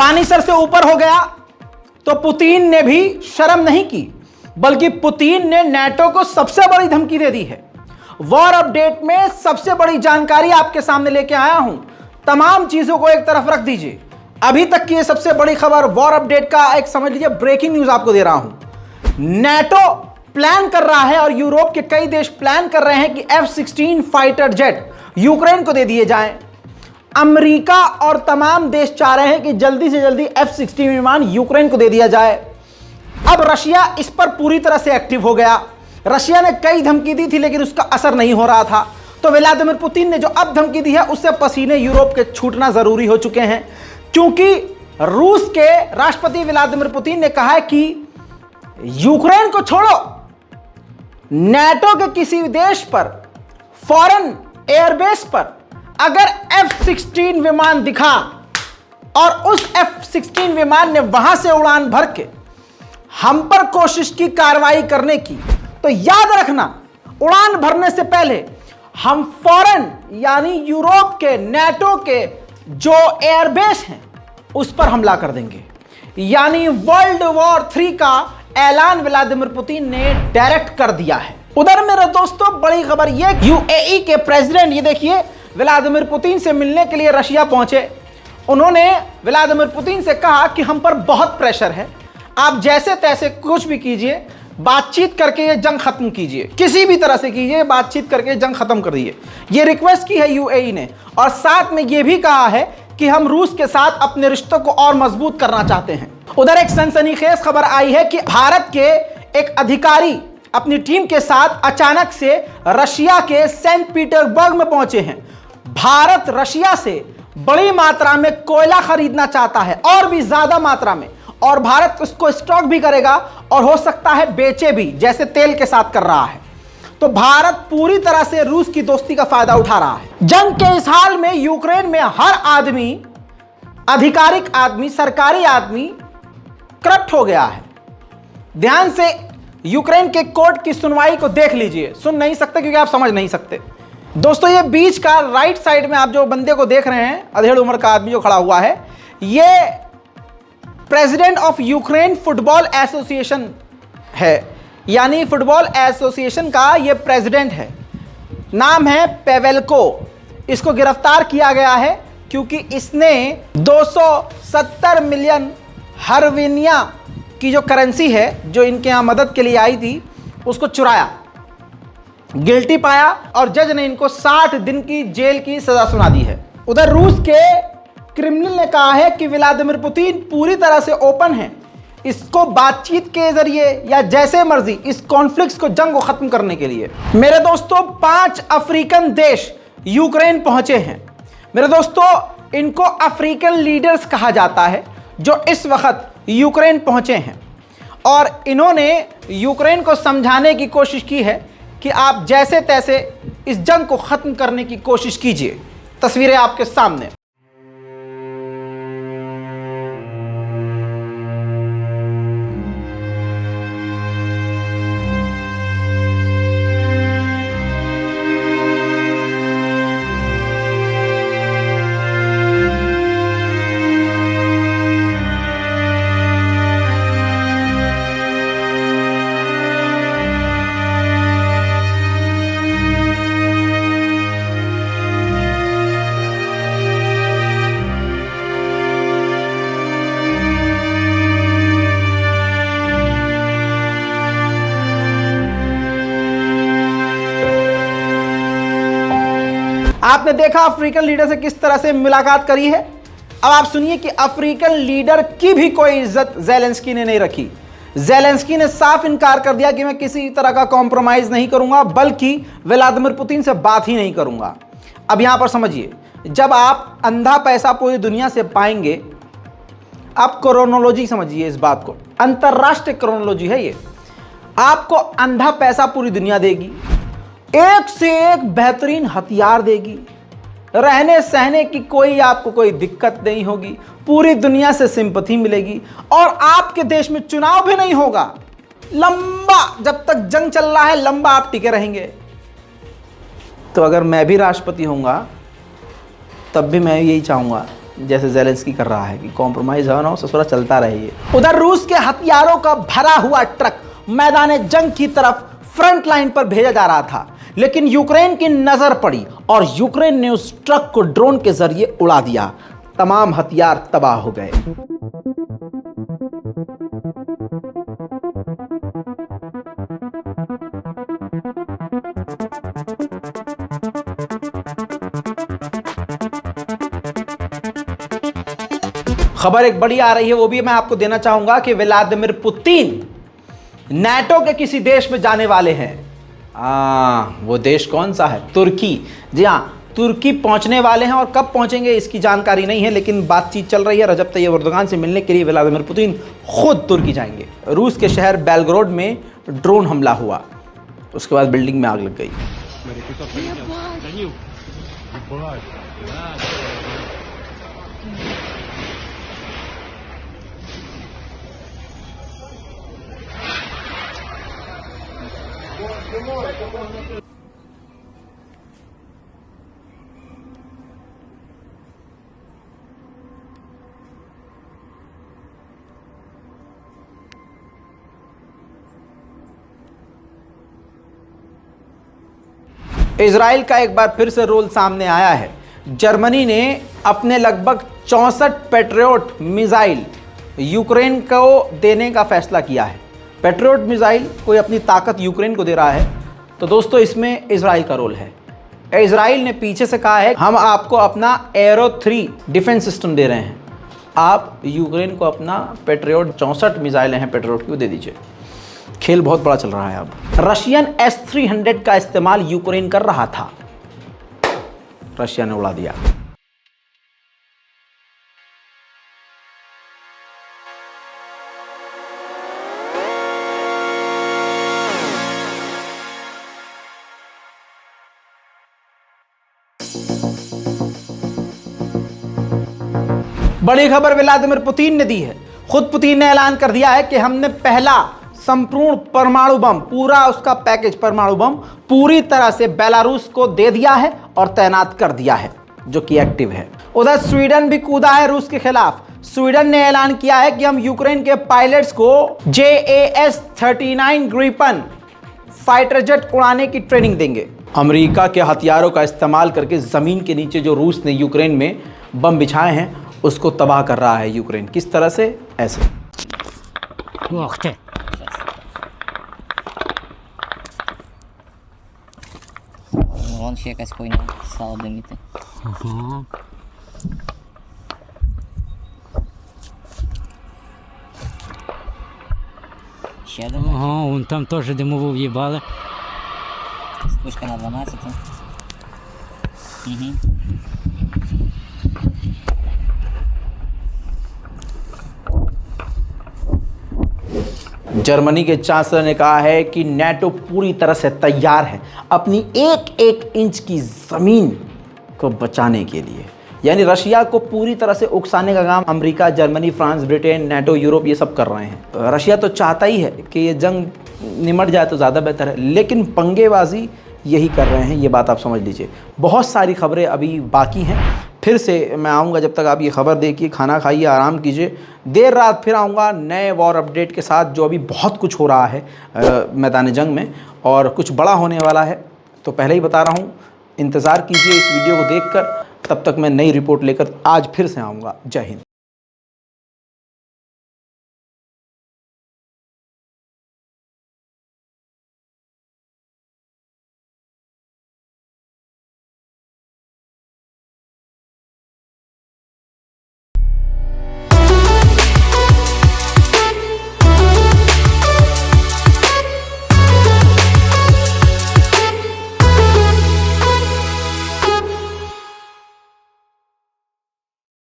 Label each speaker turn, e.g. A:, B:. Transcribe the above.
A: पानी सर से ऊपर हो गया तो पुतिन ने भी शर्म नहीं की, बल्कि पुतिन ने नाटो को सबसे बड़ी धमकी दे दी है। वॉर अपडेट में सबसे बड़ी जानकारी आपके सामने लेके आया हूं। तमाम चीजों को एक तरफ रख दीजिए, अभी तक की ये सबसे बड़ी खबर वॉर अपडेट का एक समझ लीजिए ब्रेकिंग न्यूज आपको दे रहा हूं। नाटो प्लान कर रहा है और यूरोप के कई देश प्लान कर रहे हैं कि F-16 फाइटर जेट यूक्रेन को दे दिए जाएं। अमेरिका और तमाम देश चाह रहे हैं कि जल्दी से जल्दी F-16 विमान यूक्रेन को दे दिया जाए। अब रशिया इस पर पूरी तरह से एक्टिव हो गया। रशिया ने कई धमकी दी थी लेकिन उसका असर नहीं हो रहा था, तो व्लादिमीर पुतिन ने जो अब धमकी दी है उससे पसीने यूरोप के छूटना जरूरी हो चुके हैं, क्योंकि रूस के राष्ट्रपति व्लादिमीर पुतिन ने कहा है कि यूक्रेन को छोड़ो, नाटो के किसी देश पर फॉरेन एयरबेस पर अगर F-16 विमान दिखा और उस F-16 विमान ने वहां से उड़ान भर के हम पर कोशिश की कार्रवाई करने की, तो याद रखना उड़ान भरने से पहले हम फॉरेन यानी यूरोप के नाटो के जो एयरबेस हैं उस पर हमला कर देंगे। यानी वर्ल्ड वॉर 3 का ऐलान व्लादिमीर पुतिन ने डायरेक्ट कर दिया है। उधर मेरे दोस्तों बड़ी खबर यह, यूएई के प्रेसिडेंट ये देखिए व्लादिमीर पुतिन से मिलने के लिए रशिया पहुंचे। उन्होंने व्लादिमीर पुतिन से कहा कि हम पर बहुत प्रेशर है, आप जैसे तैसे कुछ भी कीजिए, बातचीत करके ये जंग खत्म कीजिए, किसी भी तरह से कीजिए, बातचीत करके जंग खत्म कर दिए। ये रिक्वेस्ट की है यूएई ने, और साथ में ये भी कहा है कि हम रूस के साथ अपने रिश्तों को और मजबूत करना चाहते हैं। उधर एक सनसनीखेज खबर आई है कि भारत के एक अधिकारी अपनी टीम के साथ अचानक से रशिया के सेंट पीटर्सबर्ग में पहुंचे हैं। भारत रशिया से बड़ी मात्रा में कोयला खरीदना चाहता है, और भी ज्यादा मात्रा में, और भारत उसको स्टॉक भी करेगा और हो सकता है बेचे भी, जैसे तेल के साथ कर रहा है। तो भारत पूरी तरह से रूस की दोस्ती का फायदा उठा रहा है। जंग के इस हाल में यूक्रेन में हर आदमी, आधिकारिक आदमी, सरकारी आदमी करप्ट हो गया है। ध्यान से यूक्रेन के कोर्ट की सुनवाई को देख लीजिए। सुन नहीं सकते क्योंकि आप समझ नहीं सकते। दोस्तों ये बीच का राइट साइड में आप जो बंदे को देख रहे हैं, अधेड़ उम्र का आदमी जो खड़ा हुआ है, ये president of Ukraine football association है, यानी फुटबॉल एसोसिएशन का ये प्रेसिडेंट है। नाम है पेवेल्को। इसको गिरफ्तार किया गया है क्योंकि इसने 270 मिलियन हर्विनिया की जो करेंसी है जो इनके यहाँ मदद के लिए आई थी उसको चुराया। गिल्टी पाया और जज ने इनको 60 दिन की जेल की सजा सुना दी है। उधर रूस के क्रेमलिन ने कहा है कि व्लादिमीर पुतिन पूरी तरह से ओपन है, इसको बातचीत के जरिए या जैसे मर्जी इस कॉन्फ्लिक्ट को, जंग को खत्म करने के लिए। मेरे दोस्तों 5 अफ्रीकन देश यूक्रेन पहुंचे हैं। मेरे दोस्तों इनको अफ्रीकन लीडर्स कहा जाता है जो इस वक्त यूक्रेन पहुंचे हैं, और इन्होंने यूक्रेन को समझाने की कोशिश की है कि आप जैसे तैसे इस जंग को खत्म करने की कोशिश कीजिए। तस्वीरें आपके सामने। आपने देखा अफ्रीकन लीडर से किस तरह से मुलाकात करी है। अब आप सुनिए कि अफ्रीकन लीडर की भी कोई इज्जत ज़ेलेंस्की ने नहीं रखी। ज़ेलेंस्की ने साफ इनकार कर दिया कि मैं किसी तरह का कॉम्प्रोमाइज़ नहीं करूंगा, बल्कि व्लादिमीर पुतिन से बात ही नहीं करूंगा। अब यहां पर समझिए, जब आप अंधा पैसा पूरी दुनिया से पाएंगे, आप क्रोनोलॉजी समझिए इस बात को, अंतरराष्ट्रीय क्रोनोलॉजी है ये। आपको अंधा पैसा पूरी दुनिया देगी, एक से एक बेहतरीन हथियार देगी, रहने सहने की आपको कोई दिक्कत नहीं होगी, पूरी दुनिया से सिंपैथी मिलेगी, और आपके देश में चुनाव भी नहीं होगा। लंबा, जब तक जंग चल रहा है लंबा आप टिके रहेंगे। तो अगर मैं भी राष्ट्रपति होऊंगा तब भी मैं यही चाहूँगा जैसे ज़ेलेंस्की कर रहा है कि कॉम्प्रोमाइज़ हो ना हो, ससुरा चलता रहे। उधर रूस के हथियारों का भरा हुआ ट्रक मैदान जंग की तरफ फ्रंट लाइन पर भेजा जा रहा था, लेकिन यूक्रेन की नजर पड़ी और यूक्रेन ने उस ट्रक को ड्रोन के जरिए उड़ा दिया। तमाम हथियार तबाह हो गए। खबर एक बड़ी आ रही है, वो भी मैं आपको देना चाहूंगा कि व्लादिमीर पुतिन नाटो के किसी देश में जाने वाले हैं। वो देश कौन सा है? तुर्की। जी हाँ, तुर्की पहुंचने वाले हैं और कब पहुंचेंगे इसकी जानकारी नहीं है, लेकिन बातचीत चल रही है। रजब तैयब एर्दोगान से मिलने के लिए व्लादिमीर पुतिन खुद तुर्की जाएंगे। रूस के शहर बेलग्रोड में ड्रोन हमला हुआ, उसके बाद बिल्डिंग में आग लग गई। इजराइल का एक बार फिर से रोल सामने आया है। जर्मनी ने अपने लगभग 64 पैट्रियट मिसाइल यूक्रेन को देने का फैसला किया है। पैट्रियट मिसाइल कोई अपनी ताकत यूक्रेन को दे रहा है, तो दोस्तों इसमें इजराइल का रोल है। इजराइल ने पीछे से कहा है हम आपको अपना एरो 3 डिफेंस सिस्टम दे रहे हैं, आप यूक्रेन को अपना पैट्रियट 64 मिसाइलें हैं पैट्रियट की, वो दे दीजिए। खेल बहुत बड़ा चल रहा है अब। रशियन S-300 का इस्तेमाल यूक्रेन कर रहा था, रशिया ने उड़ा दिया। बड़ी खबर व्लादिमीर पुतिन ने दी है। खुद पुतिन ने ऐलान कर दिया है कि हमने पहला संपूर्ण परमाणु बम, पूरा उसका पैकेज परमाणु बम पूरी तरह से बेलारूस को दे दिया है और तैनात कर दिया है, जो कि एक्टिव है। उधर स्वीडन भी कूदा है रूस के खिलाफ। स्वीडन ने ऐलान किया है कि हम यूक्रेन के पायलट्स को JAS-39 ग्रिपन फाइटर जेट उड़ाने की ट्रेनिंग देंगे। अमेरिका के हथियारों का इस्तेमाल करके जमीन के नीचे जो रूस ने यूक्रेन में बम बिछाए हैं उसको तबाह कर रहा है यूक्रेन। किस तरह से? ऐसे।
B: Вон ще якась хуйня, сало диміти.
C: Ага.
B: Ще один.
C: Ага, вон там теж димову в'їбали.
B: Спушка на 12. Угу.
A: जर्मनी के चांसलर ने कहा है कि नाटो पूरी तरह से तैयार है अपनी एक एक इंच की ज़मीन को बचाने के लिए। यानी रशिया को पूरी तरह से उकसाने का काम America, Germany, France, Britain, NATO, Europe ये सब कर रहे हैं। रशिया तो चाहता ही है कि ये जंग निमट जाए तो ज़्यादा बेहतर है, लेकिन पंगेबाजी यही कर रहे हैं, ये बात आप समझ लीजिए। बहुत सारी खबरें अभी बाकी हैं, फिर से मैं आऊँगा। जब तक आप ये खबर देखिए, खाना खाइए, आराम कीजिए। देर रात फिर आऊँगा नए वॉर अपडेट के साथ, जो अभी बहुत कुछ हो रहा है मैदान जंग में और कुछ बड़ा होने वाला है। तो पहले ही बता रहा हूँ, इंतज़ार कीजिए इस वीडियो को देखकर। तब तक मैं नई रिपोर्ट लेकर आज फिर से आऊँगा। जय हिंद।